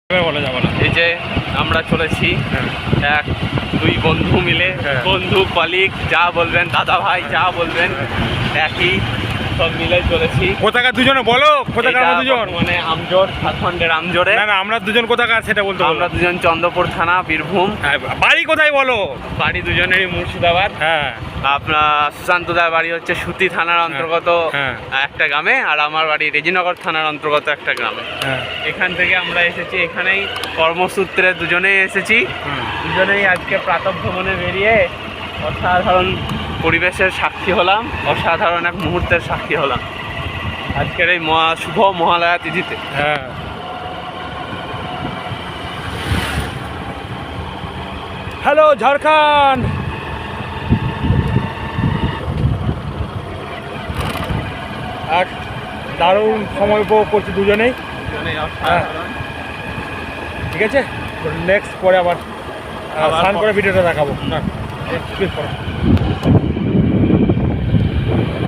বলা যাবে না। এই যে আমরা চলেছি এক দুই বন্ধু মিলে, বন্ধু কলিগ যা বলবেন, দাদা ভাই যা বলবেন, একই সব মিলে চলেছি। কোথাকার দুজনে বলো, কোথাকার আমরা দুজন? মানে আমজোর, ঝাড়খণ্ডের আমজোরে। না না, আমরা দুজন কোথাকার সেটা বলতে হবে। আমরা দুজন চন্দ্রপুর থানা, বীরভূম। বাড়ি কোথায় বলো? বাড়ি দুজনেরই মুর্শিদাবাদ। হ্যাঁ, আপনার সুশান্তদার বাড়ি হচ্ছে সুতি থানার অন্তর্গত একটা গ্রামে, আর আমার বাড়ি রেজিনগর থানার অন্তর্গত একটা গ্রামে। এখান থেকে আমরা এসেছি, এখানেই কর্মসূত্রে দুজনেই এসেছি। দুজনেই আজকে প্রাতঃভ্রমণে বেরিয়ে অসাধারণ পরিবেশের সাক্ষী হলাম, অসাধারণ এক মুহূর্তের সাক্ষী হলাম আজকের এই শুভ মহালয়া তিথিতে। হ্যালো ঝাড়খণ্ড। এক দারুণ সময় উপভোগ করছি দুজনেই। ঠিক আছে, নেক্সট পরে আবার স্নান করে ভিডিওটা দেখাবো। না,